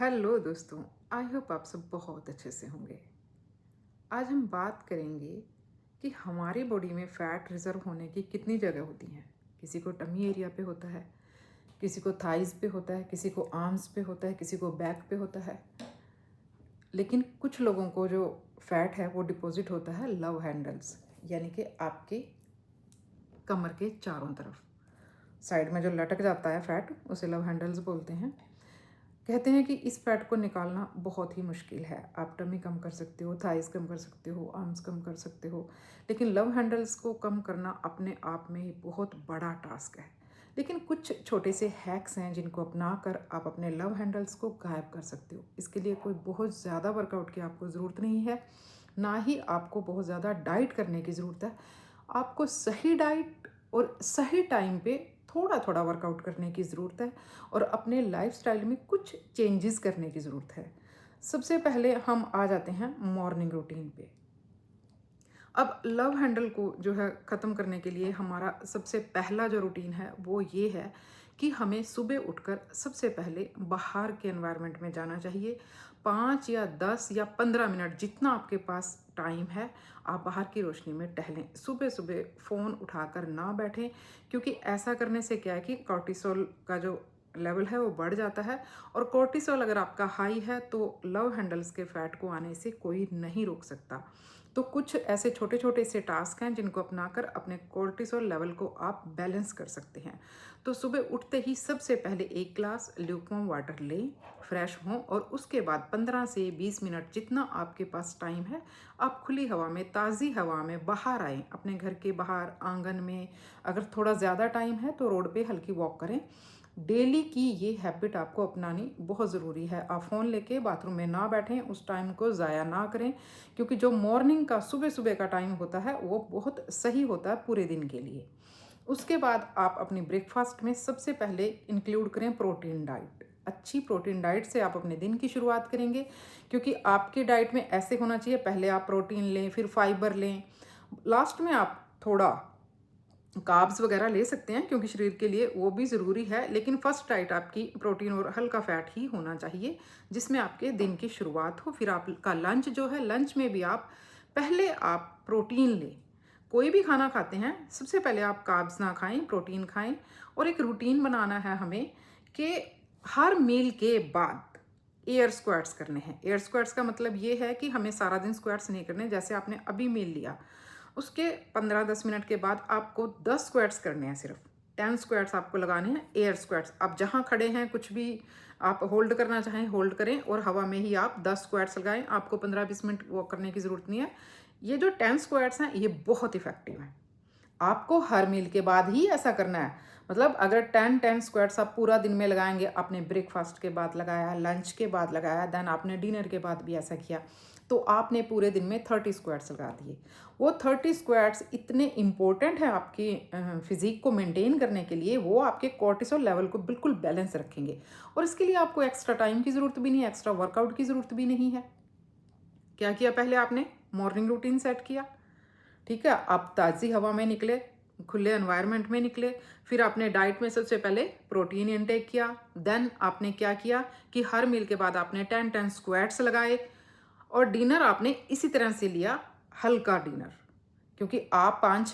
Hello दोस्तों, I hope आप सब बहुत अच्छे से होंगे। आज हम बात करेंगे कि हमारी बॉडी में फ़ैट रिज़र्व होने की कितनी जगह होती हैं। किसी को टमी एरिया पे होता है, किसी को थाइज़ पे होता है, किसी को आर्म्स पे होता है, किसी को बैक पे होता है। लेकिन कुछ लोगों को जो फ़ैट है वो डिपॉजिट होता है लव हैंडल्स, यानी कि आपके कमर के चारों तरफ साइड में जो लटक जाता है फ़ैट, उसे लव हैंडल्स बोलते हैं। कहते हैं कि इस फैट को निकालना बहुत ही मुश्किल है। आप टमी कम कर सकते हो, थाइस कम कर सकते हो, आर्म्स कम कर सकते हो, लेकिन लव हैंडल्स को कम करना अपने आप में ही बहुत बड़ा टास्क है। लेकिन कुछ छोटे से हैक्स हैं जिनको अपना कर आप अपने लव हैंडल्स को गायब कर सकते हो। इसके लिए कोई बहुत ज़्यादा वर्कआउट की आपको ज़रूरत नहीं है, ना ही आपको बहुत ज़्यादा डाइट करने की ज़रूरत है। आपको सही डाइट और सही टाइम पे थोड़ा थोड़ा वर्कआउट करने की ज़रूरत है और अपने लाइफस्टाइल में कुछ चेंजेस करने की ज़रूरत है। सबसे पहले हम आ जाते हैं मॉर्निंग रूटीन पे। अब लव हैंडल को जो है ख़त्म करने के लिए हमारा सबसे पहला जो रूटीन है वो ये है कि हमें सुबह उठकर सबसे पहले बाहर के एनवायरनमेंट में जाना चाहिए। 5 या 10 या 15 मिनट जितना आपके पास टाइम है, आप बाहर की रोशनी में टहलें। सुबह सुबह फ़ोन उठाकर ना बैठें, क्योंकि ऐसा करने से क्या है कि कॉर्टिसोल का जो लेवल है वो बढ़ जाता है, और कॉर्टिसोल अगर आपका हाई है तो लव हैंडल्स के फैट को आने से कोई नहीं रोक सकता। तो कुछ ऐसे छोटे छोटे से टास्क हैं जिनको अपनाकर अपने कोर्टिसोल लेवल को आप बैलेंस कर सकते हैं। तो सुबह उठते ही सबसे पहले एक ग्लास ल्यूकवार्म वाटर लें, फ्रेश हों, और उसके बाद 15 से 20 मिनट जितना आपके पास टाइम है, आप खुली हवा में, ताज़ी हवा में बाहर आएँ। अपने घर के बाहर आंगन में, अगर थोड़ा ज़्यादा टाइम है तो रोड पे हल्की वॉक करें। डेली की ये हैबिट आपको अपनानी बहुत ज़रूरी है। आप फ़ोन लेके बाथरूम में ना बैठें, उस टाइम को ज़ाया ना करें, क्योंकि जो मॉर्निंग का सुबह सुबह का टाइम होता है वो बहुत सही होता है पूरे दिन के लिए। उसके बाद आप अपनी ब्रेकफास्ट में सबसे पहले इंक्लूड करें प्रोटीन डाइट। अच्छी प्रोटीन डाइट से आप अपने दिन की शुरुआत करेंगे, क्योंकि आपकी डाइट में ऐसे होना चाहिए, पहले आप प्रोटीन लें, फिर फाइबर लें, लास्ट में आप थोड़ा कार्ब्स वगैरह ले सकते हैं, क्योंकि शरीर के लिए वो भी ज़रूरी है। लेकिन फर्स्ट डाइट आपकी प्रोटीन और हल्का फैट ही होना चाहिए, जिसमें आपके दिन की शुरुआत हो। फिर आपका लंच जो है, लंच में भी आप पहले आप प्रोटीन लें। कोई भी खाना खाते हैं, सबसे पहले आप कार्ब्स ना खाएं, प्रोटीन खाएं। और एक रूटीन बनाना है हमें कि हर मील के बाद एयर स्क्वाट्स करने हैं। एयर स्क्वाट्स का मतलब ये है कि हमें सारा दिन स्क्वाट्स नहीं करने। जैसे आपने अभी मील लिया, उसके 15-10 मिनट के बाद आपको 10 स्क्वाट्स करने हैं। सिर्फ 10 स्क्वाट्स आपको लगाने हैं, एयर स्क्वाट्स। आप जहाँ खड़े हैं, कुछ भी आप होल्ड करना चाहें होल्ड करें, और हवा में ही आप 10 स्क्वाट्स लगाएं। आपको 15-20 मिनट वॉक करने की ज़रूरत नहीं है। ये जो 10 स्क्वाट्स हैं ये बहुत इफेक्टिव हैं। आपको हर मील के बाद ही ऐसा करना है। मतलब अगर 10 स्क्वाट्स आप पूरा दिन में लगाएंगे, आपने ब्रेकफास्ट के बाद लगाया, लंच के बाद लगाया, देन आपने डिनर के बाद भी ऐसा किया, तो आपने पूरे दिन में 30 स्क्वाट्स लगा दिए। वो 30 स्क्वाट्स इतने इंपॉर्टेंट हैं आपकी फिजिक को मेंटेन करने के लिए। वो आपके कॉर्टिसोल लेवल को बिल्कुल बैलेंस रखेंगे, और इसके लिए आपको एक्स्ट्रा टाइम की ज़रूरत भी नहीं है, एक्स्ट्रा वर्कआउट की ज़रूरत भी नहीं है। क्या किया? पहले आपने मॉर्निंग रूटीन सेट किया, ठीक है, आप ताज़ी हवा में निकले, खुले एनवायरनमेंट में निकले। फिर आपने डाइट में सबसे पहले प्रोटीन इनटेक किया। देन आपने क्या किया कि हर मील के बाद आपने 10 स्क्वाट्स लगाए, और डिनर आपने इसी तरह से लिया, हल्का डिनर, क्योंकि आप 5